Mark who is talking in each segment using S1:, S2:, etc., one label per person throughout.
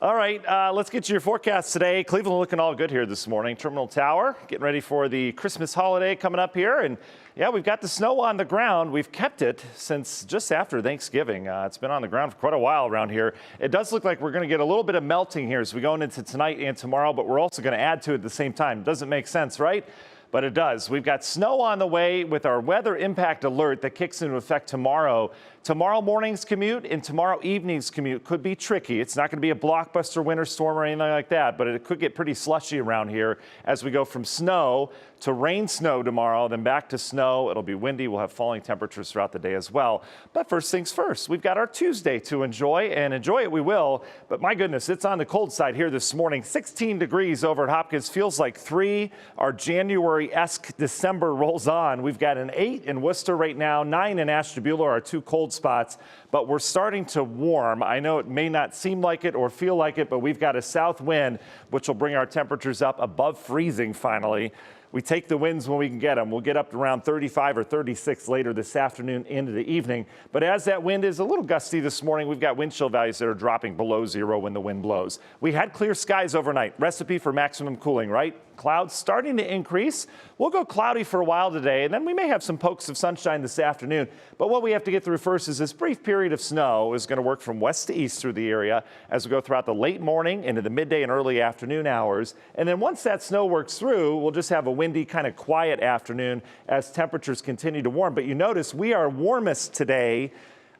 S1: All right, let's get to your forecast today. Cleveland looking all good here this morning. Terminal Tower getting ready for the Christmas holiday coming up here. And yeah, we've got the snow on the ground. We've kept it since just after Thanksgiving. It's been on the ground for quite a while around here. It does look like we're going to get a little bit of melting here as we go into tonight and tomorrow, but we're also going to add to it at the same time. Doesn't make sense, right? But it does. We've got snow on the way with our weather impact alert that kicks into effect tomorrow. Tomorrow morning's commute and tomorrow evening's commute could be tricky. It's not going to be a blockbuster winter storm or anything like that, but it could get pretty slushy around here as we go from snow to rain snow tomorrow, then back to snow. It'll be windy. We'll have falling temperatures throughout the day as well. But first things first, we've got our Tuesday to enjoy, and enjoy it we will. But my goodness, it's on the cold side here this morning. 16 degrees over at Hopkins, feels like 3. Our January-esque December rolls on. We've got an 8 in Worcester right now, 9 in Ashtabula, our 2 cold spots, but we're starting to warm. I know it may not seem like it or feel like it, but we've got a south wind, which will bring our temperatures up above freezing finally. We take the winds when we can get them. We'll get up to around 35 or 36 later this afternoon into the evening. But as that wind is a little gusty this morning, we've got wind chill values that are dropping below 0 when the wind blows. We had clear skies overnight. Recipe for maximum cooling, right? Clouds starting to increase. We'll go cloudy for a while today, and then we may have some pokes of sunshine this afternoon. But what we have to get through first is this brief period of snow is going to work from west to east through the area as we go throughout the late morning into the midday and early afternoon hours. And then once that snow works through, we'll just have a windy, kind of quiet afternoon as temperatures continue to warm. But you notice we are warmest today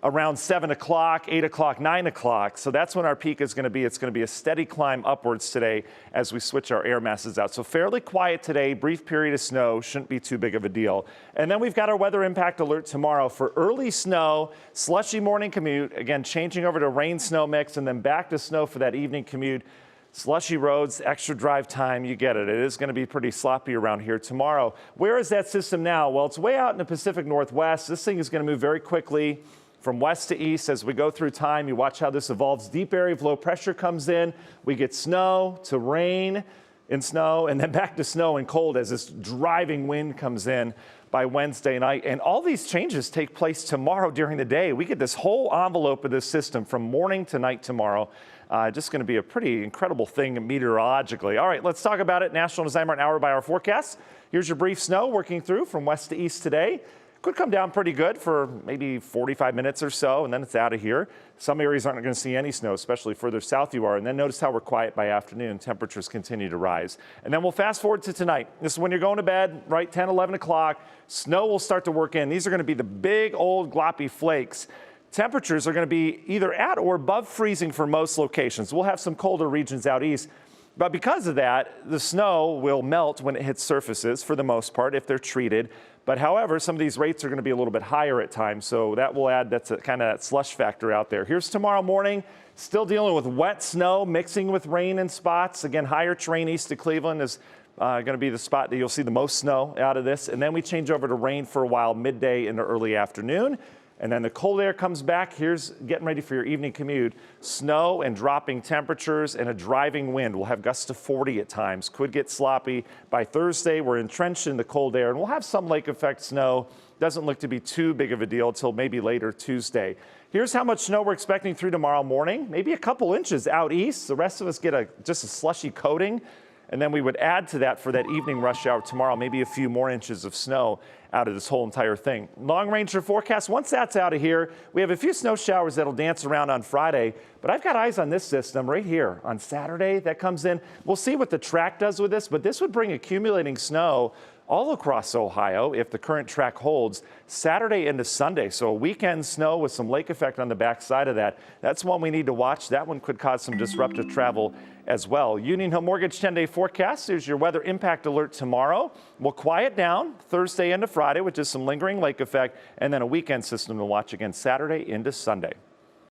S1: around 7 o'clock, 8 o'clock, 9 o'clock. So that's when our peak is going to be. It's going to be a steady climb upwards today as we switch our air masses out. So fairly quiet today, brief period of snow, shouldn't be too big of a deal. And then we've got our weather impact alert tomorrow for early snow, slushy morning commute, again, changing over to rain snow mix and then back to snow for that evening commute. Slushy roads, extra drive time, you get it. It is going to be pretty sloppy around here tomorrow. Where is that system now? Well, it's way out in the Pacific Northwest. This thing is going to move very quickly from west to east as we go through time. You watch how this evolves. Deep area of low pressure comes in. We get snow to rain and snow, and then back to snow and cold as this driving wind comes in by Wednesday night. And all these changes take place tomorrow during the day. We get this whole envelope of this system from morning to night tomorrow. Just going to be a pretty incredible thing meteorologically. All right, let's talk about it. National Design Martin hour-by-hour forecast. Here's your brief snow working through from west to east today. Could come down pretty good for maybe 45 minutes or so, and then it's out of here. Some areas aren't going to see any snow, especially further south you are. And then notice how we're quiet by afternoon. Temperatures continue to rise. And then we'll fast forward to tonight. This is when you're going to bed, right, 10, 11 o'clock. Snow will start to work in. These are going to be the big, old, gloppy flakes. Temperatures are going to be either at or above freezing for most locations. We'll have some colder regions out east. But because of that, the snow will melt when it hits surfaces for the most part if they're treated. But however, some of these rates are going to be a little bit higher at times, so that will add that's kind of that slush factor out there. Here's tomorrow morning, still dealing with wet snow mixing with rain in spots. Again, higher terrain east of Cleveland is going to be the spot that you'll see the most snow out of this. And then we change over to rain for a while midday into early afternoon. And then the cold air comes back. Here's getting ready for your evening commute. Snow and dropping temperatures and a driving wind. We'll have gusts to 40 at times. Could get sloppy. By Thursday, we're entrenched in the cold air, and we'll have some lake effect snow. Doesn't look to be too big of a deal until maybe later Tuesday. Here's how much snow we're expecting through tomorrow morning. Maybe a couple inches out east. The rest of us get just a slushy coating. And then we would add to that for that evening rush hour tomorrow, maybe a few more inches of snow out of this whole entire thing. Long range forecast, once that's out of here, we have a few snow showers that'll dance around on Friday, but I've got eyes on this system right here on Saturday that comes in. We'll see what the track does with this, but this would bring accumulating snow all across Ohio if the current track holds Saturday into Sunday. So a weekend snow with some lake effect on the backside of that. That's one we need to watch. That one could cause some disruptive travel as well. Union Hill Mortgage 10-day forecast. Here's your weather impact alert tomorrow. We'll quiet down Thursday into Friday, which is some lingering lake effect, and then a weekend system to watch again Saturday into Sunday.